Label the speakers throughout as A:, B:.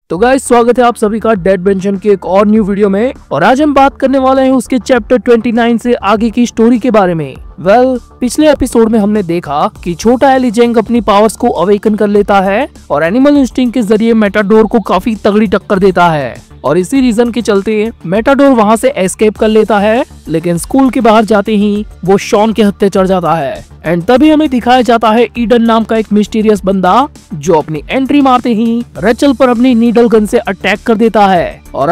A: तो गाइस स्वागत है आप सभी का डेड मेंशन के एक और न्यू वीडियो में। और आज हम बात करने वाले हैं उसके चैप्टर 29 से आगे की स्टोरी के बारे में। पिछले एपिसोड में हमने देखा कि छोटा एली जेंग अपनी पावर्स को अवेकन कर लेता है और एनिमल इंस्टिंक्ट के जरिए मेटाडोर को काफी तगड़ी टक्कर देता है और इसी रीजन के चलते मेटाडोर वहां से एस्केप कर लेता है। लेकिन स्कूल के बाहर जाते ही वो शॉन के हत्थे चढ़ जाता है एंड तभी हमें दिखाया जाता है ईडन नाम का एक मिस्टीरियस बंदा जो अपनी एंट्री मारते ही रेचल पर अपनी नीडल गन से अटैक कर देता है। और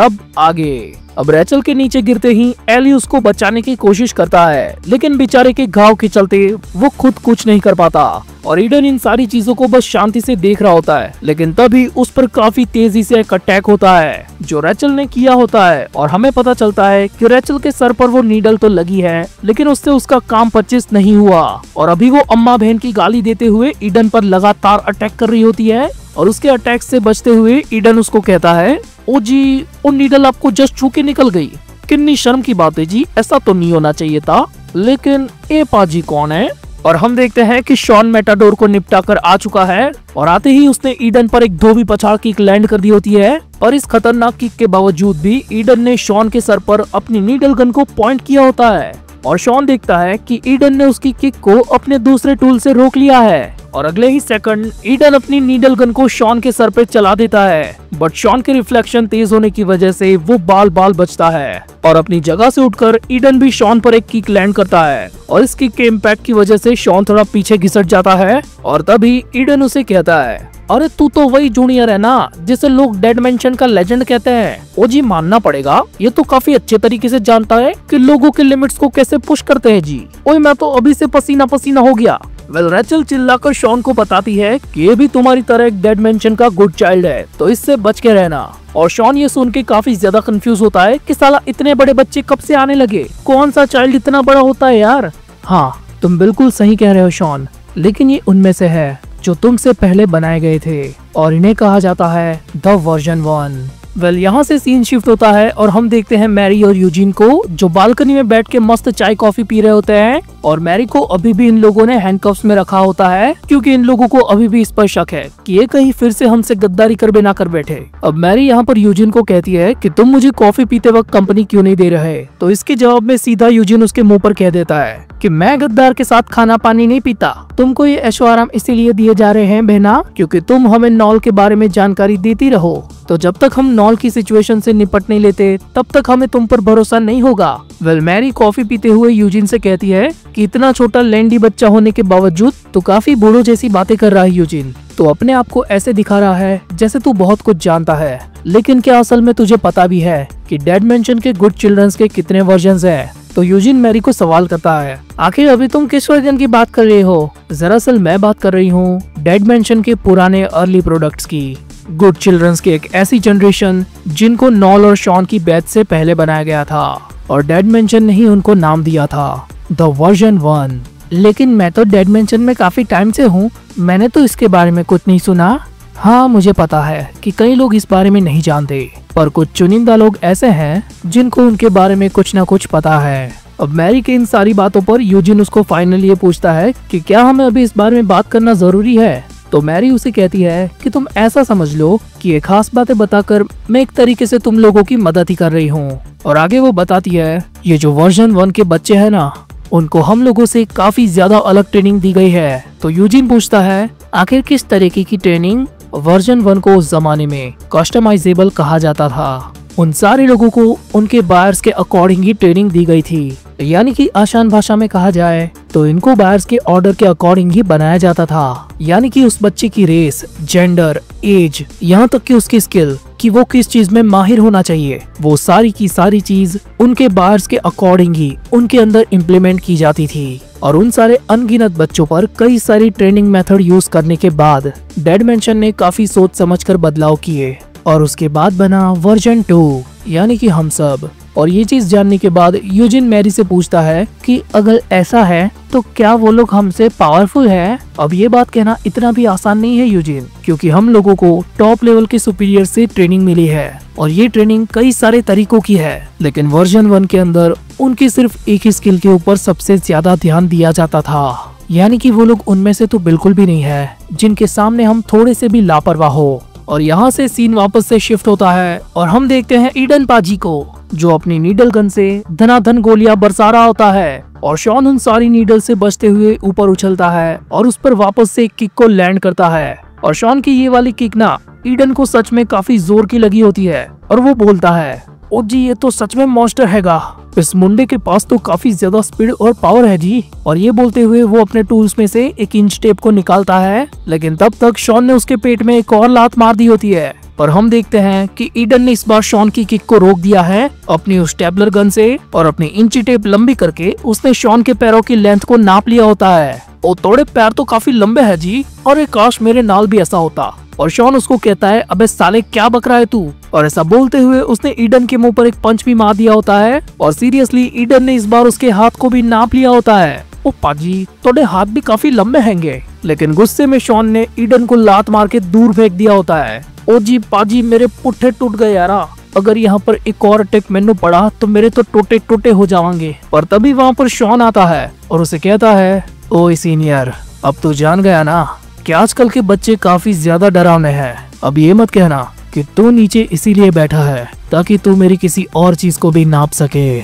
A: अब रेचल के नीचे गिरते ही एली उसको बचाने की कोशिश करता है, लेकिन बेचारे के घाव के चलते वो खुद कुछ नहीं कर पाता और ईडन इन सारी चीजों को बस शांति से देख रहा होता है। लेकिन तभी उस पर काफी तेजी से एक अटैक होता है जो रेचल ने किया होता है और हमें पता चलता है कि रेचल के सर पर वो नीडल तो लगी है लेकिन उससे उसका काम 25 नहीं हुआ और अभी वो अम्मा बहन की गाली देते हुए ईडन पर लगातार अटैक कर रही होती है। और उसके अटैक से बचते हुए ईडन उसको कहता है, ओ जी, वो नीडल आपको जस्ट छू के निकल गई, कितनी शर्म की बात है जी, ऐसा तो नहीं होना चाहिए था। लेकिन ये पाजी कौन है? और हम देखते हैं कि शॉन मेटाडोर को निपटा कर आ चुका है और आते ही उसने ईडन पर एक धोबी पछाड़ किक लैंड कर दी होती है। और इस खतरनाक किक के बावजूद भी ईडन ने शॉन के सर पर अपनी नीडल गन को पॉइंट किया होता है और शॉन देखता है कि ईडन ने उसकी किक को अपने दूसरे टूल से रोक लिया है और अगले ही सेकंड ईडन अपनी नीडल गन को शॉन के सर पे चला देता है। बट शॉन के रिफ्लेक्शन तेज होने की वजह से वो बाल बचता है और अपनी जगह से उठकर ईडन भी शॉन पर एक किक लैंड करता है और इस किक के इम्पैक्ट की वजह से शॉन थोड़ा पीछे घिसट जाता है। और तभी ईडन उसे कहता है, अरे तू तो वही जूनियर है ना जिसे लोग डेड मेंशन का लेजेंड कहते हैं। ओ जी, मानना पड़ेगा, ये तो काफी अच्छे तरीके से जानता है कि लोगों के लिमिट्स को कैसे पुश करते हैं जी। ओए मैं तो अभी से पसीना पसीना हो गया। रेचल चिल्लाकर शॉन को बताती है कि ये भी तुम्हारी तरह एक डेड मेंशन का गुड चाइल्ड है, तो इससे बच के रहना। और शॉन ये सुन के काफी ज्यादा कंफ्यूज होता है कि साला इतने बड़े बच्चे कब से आने लगे, कौन सा चाइल्ड इतना बड़ा होता है यार। हाँ, तुम बिल्कुल सही कह रहे हो शॉन, लेकिन ये उनमें से है जो तुमसे पहले बनाए गए थे और इन्हें कहा जाता है द वर्जन 1। यहाँ से सीन शिफ्ट होता है और हम देखते हैं मैरी और यूजिन को जो बालकनी में बैठ के मस्त चाय कॉफी पी रहे होते हैं। और मैरी को अभी भी इन लोगों ने हैंडकफ्स में रखा होता है क्योंकि इन लोगों को अभी भी इस पर शक है कि ये कहीं फिर से हमसे गद्दारी कर बैठे। अब मैरी यहाँ पर यूजिन को कहती है कि तुम मुझे कॉफी पीते वक्त कंपनी क्यों नहीं दे रहे। तो इसके जवाब में सीधा यूजिन उसके मुंह पर कह देता है कि मैं गद्दार के साथ खाना पानी नहीं पीता, तुमको ये ऐशो आराम इसीलिए दिए जा रहे हैं बहना क्योंकि तुम हमें नॉल के बारे में जानकारी देती रहो। तो जब तक हम नॉल की सिचुएशन से निपट नहीं लेते तब तक हमें तुम पर भरोसा नहीं होगा। मैरी कॉफी पीते हुए यूजिन से कहती है कि इतना छोटा लैंडी बच्चा होने के बावजूद तो काफी बूढ़ों जैसी बातें कर रहा है यूजिन। तो अपने आप को ऐसे दिखा रहा है जैसे तू बहुत कुछ जानता है, लेकिन क्या असल में तुझे पता भी है कि डेड मेंशन के गुड चिल्ड्रंस के कितने वर्जन्स हैं? तो यूजिन मैरी को सवाल करता है, आखिर अभी तुम किस वर्जन की बात कर रहे हो? दरअसल मैं बात कर रही हूँ डेड मेंशन के पुराने अर्ली प्रोडक्ट्स की, गुड चिल्ड्रंस की एक ऐसी जनरेशन जिनको नॉल और शॉन की बैच से पहले बनाया गया था और डेड मेंशन ने ही उनको नाम दिया था द वर्जन 1। लेकिन मैं तो डेड मेंशन में काफी टाइम से हूँ, मैंने तो इसके बारे में कुछ नहीं सुना। हाँ, मुझे पता है कि कई लोग इस बारे में नहीं जानते, पर कुछ चुनिंदा लोग ऐसे हैं जिनको उनके बारे में कुछ न कुछ पता है। अब मैरी के इन सारी बातों पर यूजिन उसको फाइनली ये पूछता है कि क्या हमें अभी इस बारे में बात करना जरूरी है। तो मैरी उसे कहती है कि तुम ऐसा समझ लो कि ये खास बातें बताकर मैं एक तरीके से तुम लोगों की मदद ही कर रही हूँ। और आगे वो बताती है, ये जो वर्जन 1 के बच्चे हैं ना, उनको हम लोगों से काफी ज्यादा अलग ट्रेनिंग दी गई है। तो यूजिन पूछता है, आखिर किस तरीके की ट्रेनिंग? वर्जन 1 को उस जमाने में कस्टमाइजेबल कहा जाता था। उन सारे लोगों को उनके बायर्स के अकॉर्डिंग ही ट्रेनिंग दी गई थी, यानी कि आसान भाषा में कहा जाए तो इनको बायर्स के ऑर्डर के अकॉर्डिंग ही बनाया जाता था। यानी कि उस बच्चे की रेस, जेंडर, एज, यहाँ तक कि उसकी स्किल कि वो किस चीज में माहिर होना चाहिए, वो सारी की सारी चीज उनके बायर्स के अकॉर्डिंग ही उनके अंदर इम्प्लीमेंट की जाती थी। और उन सारे अनगिनत बच्चों पर कई सारी ट्रेनिंग मेथड यूज करने के बाद डेड मेंशन ने काफी सोच समझकर बदलाव किए और उसके बाद बना वर्जन 2, यानी कि हम सब। और ये चीज जानने के बाद यूजिन मैरी से पूछता है कि अगर ऐसा है तो क्या वो लोग हमसे पावरफुल है? अब ये बात कहना इतना भी आसान नहीं है यूजिन, क्योंकि हम लोगों को टॉप लेवल के सुपीरियर से ट्रेनिंग मिली है और ये ट्रेनिंग कई सारे तरीकों की है। लेकिन वर्जन 1 के अंदर उनकी सिर्फ एक ही स्किल के ऊपर सबसे ज्यादा ध्यान दिया जाता था, यानी कि वो लोग उनमें से तो बिल्कुल भी नहीं है जिनके सामने हम थोड़े से भी लापरवाह हो और यहाँ से सीन वापस से शिफ्ट होता है और हम देखते हैं ईडन पाजी को, जो अपनी नीडल गन से धनाधन गोलियां बरसा रहा होता है। और शॉन उन सारी नीडल से बचते हुए ऊपर उछलता है और उस पर वापस से एक किक को लैंड करता है। और शॉन की ये वाली किक ना ईडन को सच में काफी जोर की लगी होती है और वो बोलता है, ओ जी ये तो सच में मॉन्स्टर हैगा, इस मुंडे के पास तो काफी ज्यादा स्पीड और पावर है जी। और ये बोलते हुए वो अपने टूल्स में से एक इंच टेप को निकालता है, लेकिन तब तक शॉन ने उसके पेट में एक और लात मार दी होती है। पर हम देखते हैं कि ईडन ने इस बार शॉन की किक को रोक दिया है अपनी उस स्टेपलर गन से, और अपनी इंची टेप लंबी करके उसने शॉन के पैरों की लेंथ को नाप लिया होता है। ओ तोड़े पैर तो काफी लंबे है जी, और काश मेरे नाल भी ऐसा होता। और शॉन उसको कहता है, अबे साले क्या बक रहा है तू। और ऐसा बोलते हुए उसने ईडन के मुंह पर एक पंच भी मार दिया होता है। और सीरियसली ईडन ने इस बार उसके हाथ को भी नाप लिया होता है। ओ पाजी तोड़े हाथ भी काफी लंबे हैंगे। लेकिन गुस्से में शॉन ने ईडन को लात मार के दूर फेंक दिया होता है। ओ जी पाजी मेरे पुट्ठे टूट गए यारा, अगर यहाँ पर एक और अटैक मैंने पड़ा तो मेरे तो टोटे टोटे हो जाएंगे। पर तभी वहाँ पर शॉन आता है और उसे कहता है, ओ सीनियर अब तू जान गया ना कि आजकल के बच्चे काफी ज्यादा डरावने हैं। अब ये मत कहना कि तू नीचे इसीलिए बैठा है ताकि तू मेरी किसी और चीज को भी नाप सके।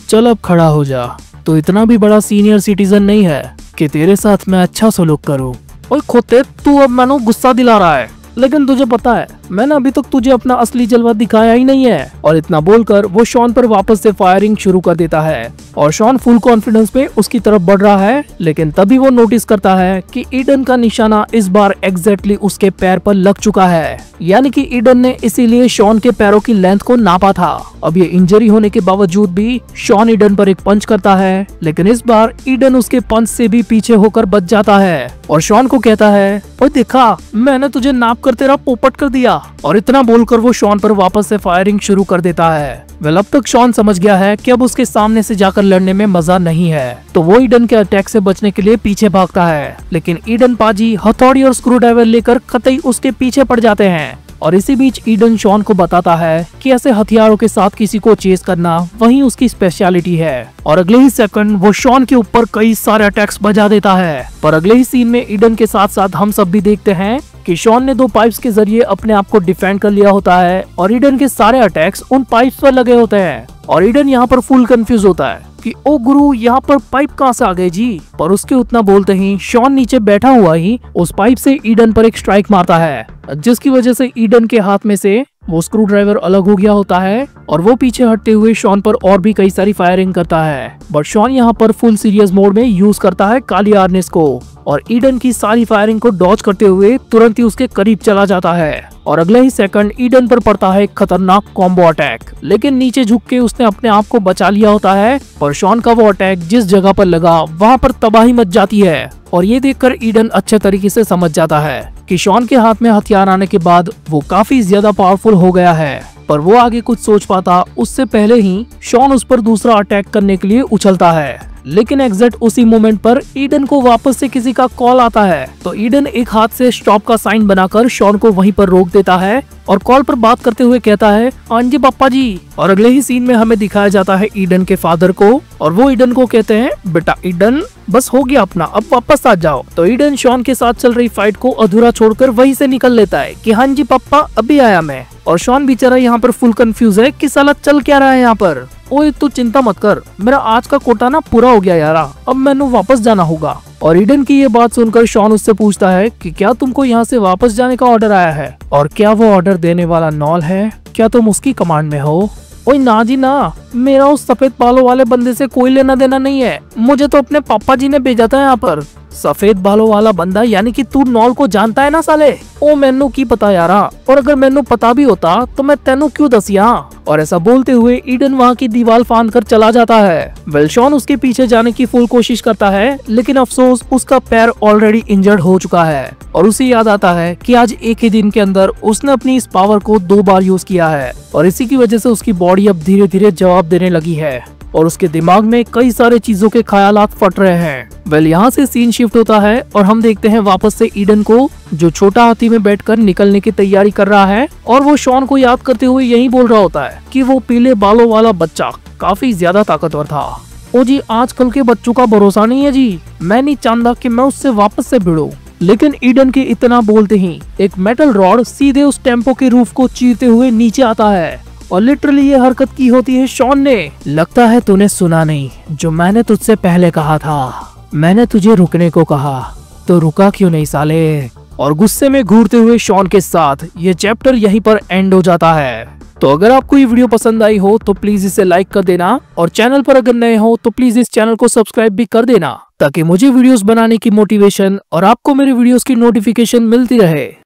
A: चल अब खड़ा हो जा, तू इतना भी बड़ा सीनियर सिटीजन नहीं है कि तेरे साथ मैं अच्छा सलूक करूं। ओए खोते तू अब मैंने गुस्सा दिला रहा है, लेकिन तुझे पता है मैंने अभी तक तुझे अपना असली जलवा दिखाया ही नहीं है। और इतना बोलकर वो शॉन पर वापस से फायरिंग शुरू कर देता है और शॉन फुल कॉन्फिडेंस में उसकी तरफ बढ़ रहा है। लेकिन तभी वो नोटिस करता है कि ईडन का निशाना इस बार एग्जैक्टली उसके पैर पर लग चुका है, यानी कि ईडन ने इसीलिए शॉन के पैरों की लेंथ को नापा था। अब ये इंजरी होने के बावजूद भी शॉन ईडन पर एक पंच करता है, लेकिन इस बार ईडन उसके पंच से भी पीछे होकर बच जाता है और शॉन को कहता है, ओए देखा मैंने तुझे नाप कर तेरा पोपट कर दिया। और इतना बोलकर वो शॉन पर वापस से फायरिंग शुरू कर देता है। वेल अब तक शॉन समझ गया है कि अब उसके सामने से जाकर लड़ने में मजा नहीं है, तो वो ईडन के अटैक से बचने के लिए पीछे भागता है। लेकिन ईडन पाजी हथौड़ी और स्क्रू ड्राइवर लेकर कतई उसके पीछे पड़ जाते हैं। और इसी बीच ईडन शॉन को बताता है कि ऐसे हथियारों के साथ किसी को चेस करना वही उसकी स्पेशलिटी है। और अगले ही सेकंड वो शॉन के ऊपर कई सारे अटैक्स बजा देता है। पर अगले ही सीन में ईडन के साथ साथ हम सब भी देखते हैं कि शॉन ने 2 पाइप्स के जरिए अपने आप को डिफेंड कर लिया होता है और ईडन के सारे अटैक्स उन पाइप्स पर लगे होते हैं। और ईडन यहाँ पर फुल कंफ्यूज होता है कि ओ गुरु यहाँ पर पाइप कहाँ से आ गए जी। पर उसके उतना बोलते ही शॉन नीचे बैठा हुआ ही उस पाइप से ईडन पर एक स्ट्राइक मारता है, जिसकी वजह से ईडन के हाथ में से वो स्क्रू ड्राइवर अलग हो गया होता है और वो पीछे हटते हुए शॉन पर और भी कई सारी फायरिंग करता है। बट शॉन यहाँ पर फुल सीरियस मोड में यूज करता है काली आर्नेस को और ईडन की सारी फायरिंग को डॉज करते हुए तुरंत ही उसके करीब चला जाता है। और अगले ही सेकंड ईडन पर पड़ता है खतरनाक कॉम्बो अटैक, लेकिन नीचे झुक के उसने अपने आप को बचा लिया होता है। पर शॉन का वो अटैक जिस जगह पर लगा वहाँ पर तबाही मच जाती है। और ये देखकर ईडन अच्छे तरीके से समझ जाता है कि शॉन के हाथ में हथियार आने के बाद वो काफी ज्यादा पावरफुल हो गया है। पर वो आगे कुछ सोच पाता उससे पहले ही शॉन उस पर दूसरा अटैक करने के लिए उछलता है। लेकिन एग्जैक्ट उसी मोमेंट पर ईडन को वापस से किसी का कॉल आता है, तो ईडन एक हाथ से स्टॉप का साइन बनाकर शॉन को वहीं पर रोक देता है और कॉल पर बात करते हुए कहता है, हाँ जी पापा जी। और अगले ही सीन में हमें दिखाया जाता है ईडन के फादर को और वो ईडन को कहते हैं, बेटा ईडन बस हो गया अपना, अब वापस आ जाओ। तो ईडन शॉन के साथ चल रही फाइट को अधूरा छोड़कर वहीं से निकल लेता है कि हाँ जी पापा अभी आया मैं। और शॉन बेचारा यहाँ पर फुल कंफ्यूज है कि साला चल क्या रहा है यहाँ पर। ओए तू चिंता मत कर, मेरा आज का कोटा ना पूरा हो गया यारा, अब मैंने वापस जाना होगा। और ईडन की ये बात सुनकर शॉन उससे पूछता है कि क्या तुमको यहाँ से वापस जाने का ऑर्डर आया है और क्या वो ऑर्डर देने वाला नॉल है, क्या तुम उसकी कमांड में हो। ओए ना जी ना, मेरा उस सफेद बालों वाले बंदे से कोई लेना देना नहीं है, मुझे तो अपने पापा जी ने भेजा था यहाँ पर। सफेद बालों वाला बंदा यानी कि तू नॉल को जानता है ना साले। ओ मैनू की पता यारा, और अगर मैनू पता भी होता तो मैं तेनू क्यों दसिया। और ऐसा बोलते हुए ईडन वहाँ की दीवार फांद कर चला जाता है। वेल शॉन उसके पीछे जाने की फुल कोशिश करता है, लेकिन अफसोस उसका पैर ऑलरेडी इंजर्ड हो चुका है और उसे याद आता है कि आज एक ही दिन के अंदर उसने अपनी इस पावर को 2 बार यूज किया है और इसी की वजह से उसकी बॉडी अब धीरे धीरे जवाब देने लगी है और उसके दिमाग में कई सारे चीजों के ख्यालात फट रहे हैं। वेल यहाँ से सीन शिफ्ट होता है और हम देखते हैं वापस से ईडन को, जो छोटा हाथी में बैठकर निकलने की तैयारी कर रहा है और वो शॉन को याद करते हुए यही बोल रहा होता है कि वो पीले बालों वाला बच्चा काफी ज्यादा ताकतवर था। ओ जी आजकल के बच्चों का भरोसा नहीं है जी, मैं नहीं चाहता कि मैं उससे वापस से भिड़ूं। लेकिन ईडन के इतना बोलते ही एक मेटल रॉड सीधे उस टेम्पो के रूफ को चीरते हुए नीचे आता है और लिटरली ये हरकत की होती है शॉन ने। लगता है तूने सुना नहीं जो मैंने तुझसे पहले कहा था। मैंने तुझे रुकने को कहा तो रुका क्यों नहीं साले। और गुस्से में घूरते हुए शॉन के साथ ये चैप्टर यहीं पर एंड हो जाता है। तो अगर आपको ये वीडियो पसंद आई हो तो प्लीज इसे लाइक कर देना और चैनल पर अगर नए हो तो प्लीज इस चैनल को सब्सक्राइब भी कर देना ताकि मुझे वीडियोस बनाने की मोटिवेशन और आपको मेरे वीडियोस की नोटिफिकेशन मिलती रहे।